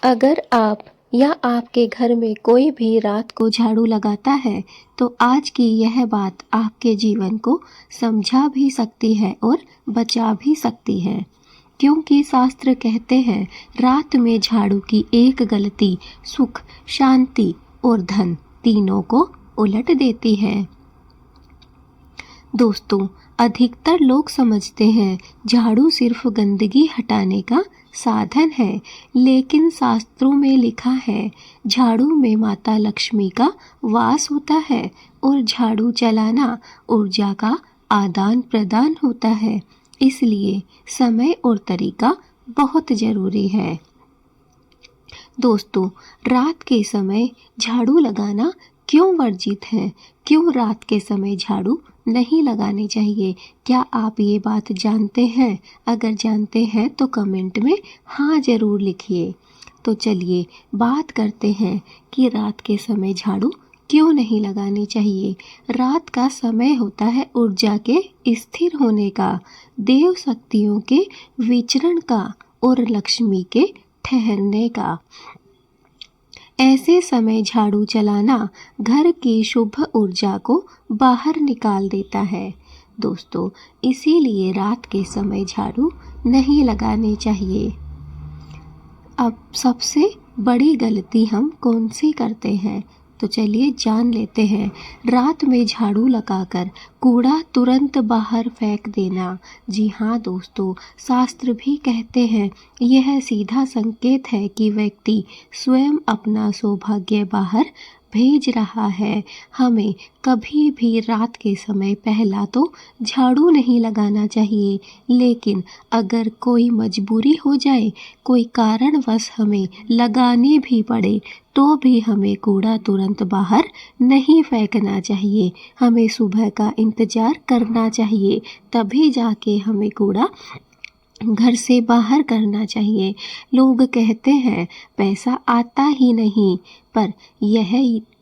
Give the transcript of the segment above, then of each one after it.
अगर आप या आपके घर में कोई भी रात को झाड़ू लगाता है तो आज की यह बात आपके जीवन को समझा भी सकती है और बचा भी सकती है, क्योंकि शास्त्र कहते हैं रात में झाड़ू की एक गलती सुख, शांति और धन तीनों को उलट देती है। दोस्तों, अधिकतर लोग समझते हैं झाड़ू सिर्फ गंदगी हटाने का साधन है, लेकिन शास्त्रों में लिखा है झाड़ू में माता लक्ष्मी का वास होता है और झाड़ू चलाना ऊर्जा का आदान प्रदान होता है। इसलिए समय और तरीका बहुत जरूरी है। दोस्तों, रात के समय झाड़ू लगाना क्यों वर्जित है? क्यों रात के समय झाड़ू नहीं लगानी चाहिए? क्या आप ये बात जानते हैं? अगर जानते हैं तो कमेंट में हाँ ज़रूर लिखिए। तो चलिए बात करते हैं कि रात के समय झाड़ू क्यों नहीं लगानी चाहिए। रात का समय होता है ऊर्जा के स्थिर होने का, देव शक्तियों के विचरण का और लक्ष्मी के ठहरने का। ऐसे समय झाड़ू चलाना घर की शुभ ऊर्जा को बाहर निकाल देता है। दोस्तों, इसीलिए रात के समय झाड़ू नहीं लगानी चाहिए। अब सबसे बड़ी गलती हम कौन सी करते हैं, तो चलिए जान लेते हैं। रात में झाड़ू लगाकर कूड़ा तुरंत बाहर फेंक देना। जी हाँ दोस्तों, शास्त्र भी कहते हैं यह सीधा संकेत है कि व्यक्ति स्वयं अपना सौभाग्य बाहर भेज रहा है। हमें कभी भी रात के समय पहला तो झाड़ू नहीं लगाना चाहिए, लेकिन अगर कोई मजबूरी हो जाए, कोई कारणवश हमें लगानी भी पड़े, तो भी हमें कूड़ा तुरंत बाहर नहीं फेंकना चाहिए। हमें सुबह का इंतज़ार करना चाहिए, तभी जाके हमें कूड़ा घर से बाहर करना चाहिए। लोग कहते हैं पैसा आता ही नहीं, पर यह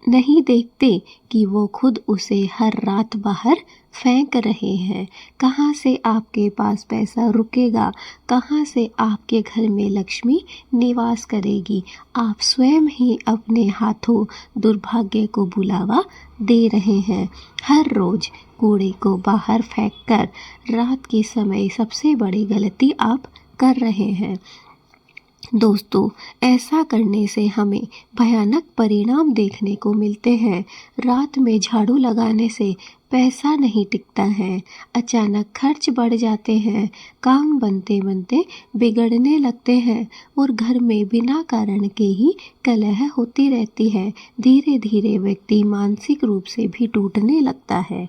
नहीं देखते कि वो खुद उसे हर रात बाहर फेंक रहे हैं। कहाँ से आपके पास पैसा रुकेगा? कहाँ से आपके घर में लक्ष्मी निवास करेगी? आप स्वयं ही अपने हाथों दुर्भाग्य को बुलावा दे रहे हैं। हर रोज कूड़े को बाहर फेंककर रात के समय सबसे बड़ी गलती आप कर रहे हैं। दोस्तों, ऐसा करने से हमें भयानक परिणाम देखने को मिलते हैं। रात में झाड़ू लगाने से पैसा नहीं टिकता है, अचानक खर्च बढ़ जाते हैं, काम बनते बनते बिगड़ने लगते हैं और घर में बिना कारण के ही कलह होती रहती है। धीरे धीरे व्यक्ति मानसिक रूप से भी टूटने लगता है।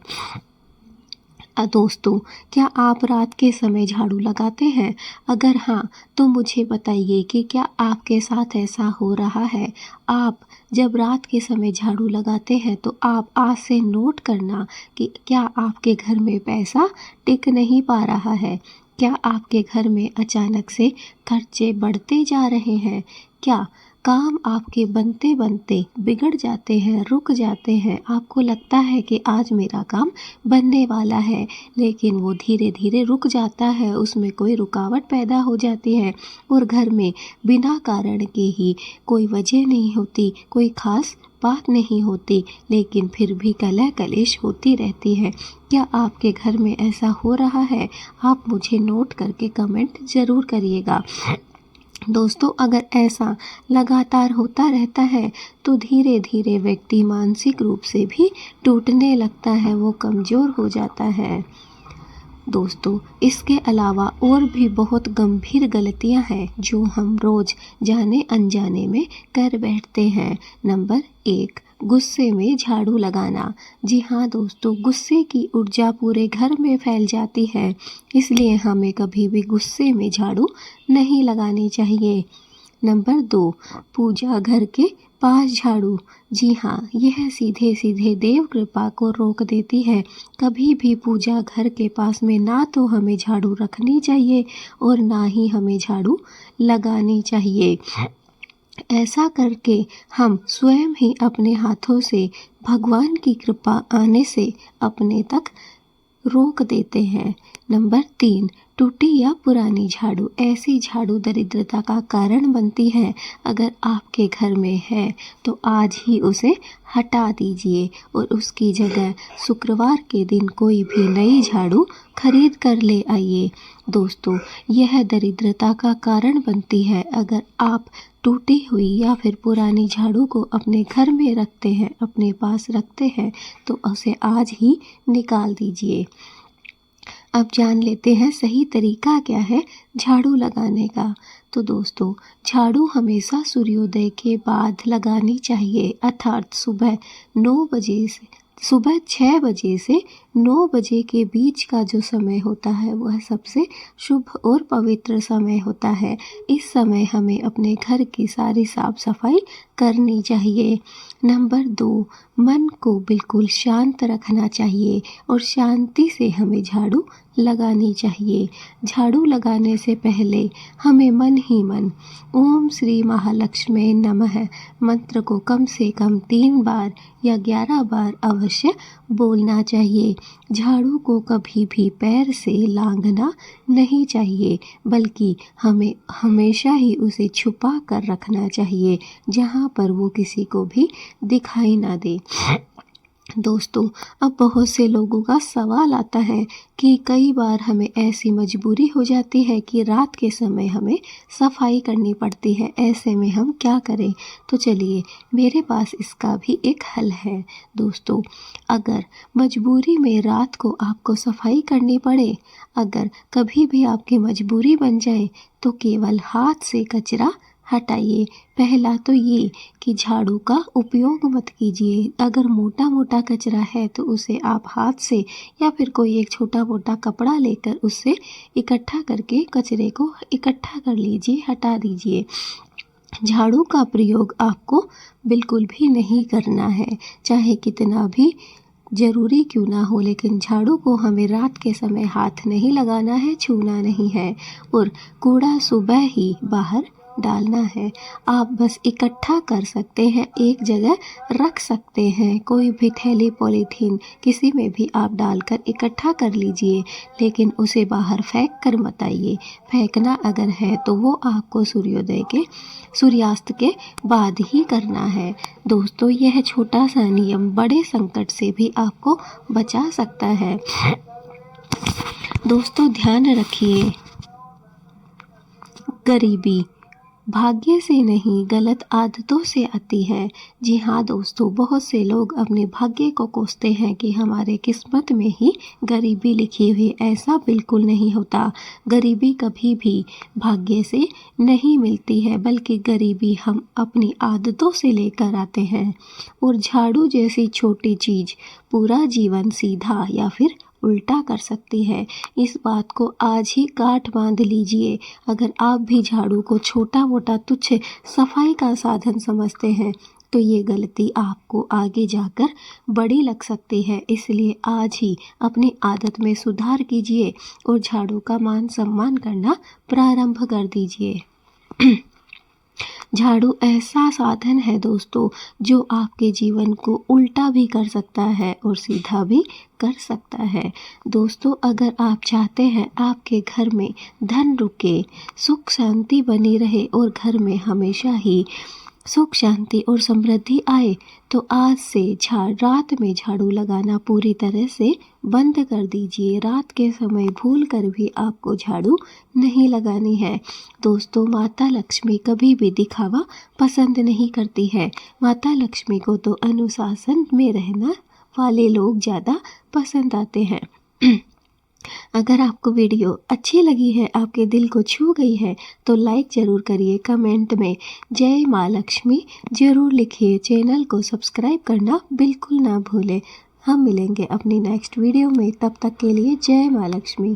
दोस्तों, क्या आप रात के समय झाड़ू लगाते हैं? अगर हाँ, तो मुझे बताइए कि क्या आपके साथ ऐसा हो रहा है। आप जब रात के समय झाड़ू लगाते हैं तो आप आज से नोट करना कि क्या आपके घर में पैसा टिक नहीं पा रहा है। क्या आपके घर में अचानक से खर्चे बढ़ते जा रहे हैं? क्या काम आपके बनते बनते बिगड़ जाते हैं, रुक जाते हैं? आपको लगता है कि आज मेरा काम बनने वाला है, लेकिन वो धीरे धीरे रुक जाता है, उसमें कोई रुकावट पैदा हो जाती है और घर में बिना कारण के ही कोई वजह नहीं होती, कोई खास बात नहीं होती, लेकिन फिर भी कलह कलेश होती रहती है। क्या आपके घर में ऐसा हो रहा है? आप मुझे नोट करके कमेंट ज़रूर करिएगा। दोस्तों, अगर ऐसा लगातार होता रहता है तो धीरे धीरे व्यक्ति मानसिक रूप से भी टूटने लगता है, वो कमज़ोर हो जाता है। दोस्तों, इसके अलावा और भी बहुत गंभीर गलतियां हैं जो हम रोज़ जाने अनजाने में कर बैठते हैं। नंबर 1, गुस्से में झाड़ू लगाना। जी हाँ दोस्तों, गुस्से की ऊर्जा पूरे घर में फैल जाती है, इसलिए हमें कभी भी गुस्से में झाड़ू नहीं लगानी चाहिए। नंबर 2, पूजा घर के पास झाड़ू। जी हाँ, यह सीधे सीधे देव कृपा को रोक देती है। कभी भी पूजा घर के पास में ना तो हमें झाड़ू रखनी चाहिए और ना ही हमें झाड़ू लगानी चाहिए। ऐसा करके हम स्वयं ही अपने हाथों से भगवान की कृपा आने से अपने तक रोक देते हैं। नंबर 3, टूटी या पुरानी झाड़ू, ऐसी झाड़ू दरिद्रता का कारण बनती है। अगर आपके घर में है तो आज ही उसे हटा दीजिए और उसकी जगह शुक्रवार के दिन कोई भी नई झाड़ू खरीद कर ले आइए। दोस्तों, यह दरिद्रता का कारण बनती है। अगर आप टूटी हुई या फिर पुरानी झाड़ू को अपने घर में रखते हैं, अपने पास रखते हैं, तो उसे आज ही निकाल दीजिए। अब जान लेते हैं सही तरीका क्या है झाड़ू लगाने का। तो दोस्तों, झाड़ू हमेशा सूर्योदय के बाद लगानी चाहिए, अर्थात सुबह 6 बजे से 9 बजे के बीच का जो समय होता है वह सबसे शुभ और पवित्र समय होता है। इस समय हमें अपने घर की सारी साफ सफाई करनी चाहिए। नंबर 2, मन को बिल्कुल शांत रखना चाहिए और शांति से हमें झाड़ू लगानी चाहिए। झाड़ू लगाने से पहले हमें मन ही मन ओम श्री महालक्ष्मी नमः मंत्र को कम से कम 3 बार या 11 बार अवश्य बोलना चाहिए। झाड़ू को कभी भी पैर से लांघना नहीं चाहिए, बल्कि हमें हमेशा ही उसे छुपा कर रखना चाहिए, जहाँ पर वो किसी को भी दिखाई ना दे। दोस्तों, अब बहुत से लोगों का सवाल आता है कि कई बार हमें ऐसी मजबूरी हो जाती है कि रात के समय हमें सफाई करनी पड़ती है। ऐसे में हम क्या करें? तो चलिए, मेरे पास इसका भी एक हल है। दोस्तों, अगर मजबूरी में रात को आपको सफाई करनी पड़े, अगर कभी भी आपकी मजबूरी बन जाए, तो केवल हाथ से कचरा हटाइए। पहला तो ये कि झाड़ू का उपयोग मत कीजिए। अगर मोटा मोटा कचरा है तो उसे आप हाथ से या फिर कोई एक छोटा मोटा कपड़ा लेकर उससे इकट्ठा करके कचरे को इकट्ठा कर लीजिए, हटा दीजिए। झाड़ू का प्रयोग आपको बिल्कुल भी नहीं करना है, चाहे कितना भी ज़रूरी क्यों ना हो, लेकिन झाड़ू को हमें रात के समय हाथ नहीं लगाना है, छूना नहीं है और कूड़ा सुबह ही बाहर डालना है। आप बस इकट्ठा कर सकते हैं, एक जगह रख सकते हैं। कोई भी थैली पॉलीथीन किसी में भी आप डालकर इकट्ठा कर लीजिए, लेकिन उसे बाहर फेंक कर मत आइए। फेंकना अगर है तो वो आपको सूर्यास्त के बाद ही करना है। दोस्तों, यह छोटा सा नियम बड़े संकट से भी आपको बचा सकता है। दोस्तों, ध्यान रखिए, गरीबी भाग्य से नहीं गलत आदतों से आती है। जी हाँ दोस्तों, बहुत से लोग अपने भाग्य को कोसते हैं कि हमारे किस्मत में ही गरीबी लिखी हुई। ऐसा बिल्कुल नहीं होता। गरीबी कभी भी भाग्य से नहीं मिलती है, बल्कि गरीबी हम अपनी आदतों से लेकर आते हैं। और झाड़ू जैसी छोटी चीज़ पूरा जीवन सीधा या फिर उल्टा कर सकती है। इस बात को आज ही गांठ बांध लीजिए। अगर आप भी झाड़ू को छोटा मोटा तुच्छ सफाई का साधन समझते हैं तो ये गलती आपको आगे जाकर बड़ी लग सकती है। इसलिए आज ही अपनी आदत में सुधार कीजिए और झाड़ू का मान सम्मान करना प्रारंभ कर दीजिए। झाड़ू ऐसा साधन है दोस्तों, जो आपके जीवन को उल्टा भी कर सकता है और सीधा भी कर सकता है। दोस्तों, अगर आप चाहते हैं आपके घर में धन रुके, सुख शांति बनी रहे और घर में हमेशा ही सुख शांति और समृद्धि आए, तो आज से रात में झाड़ू लगाना पूरी तरह से बंद कर दीजिए। रात के समय भूल कर भी आपको झाड़ू नहीं लगानी है। दोस्तों, माता लक्ष्मी कभी भी दिखावा पसंद नहीं करती है। माता लक्ष्मी को तो अनुशासन में रहना वाले लोग ज़्यादा पसंद आते हैं। अगर आपको वीडियो अच्छी लगी है, आपके दिल को छू गई है, तो लाइक ज़रूर करिए। कमेंट में जय माँ लक्ष्मी ज़रूर लिखिए। चैनल को सब्सक्राइब करना बिल्कुल ना भूलें। हम मिलेंगे अपनी नेक्स्ट वीडियो में, तब तक के लिए जय माँ लक्ष्मी।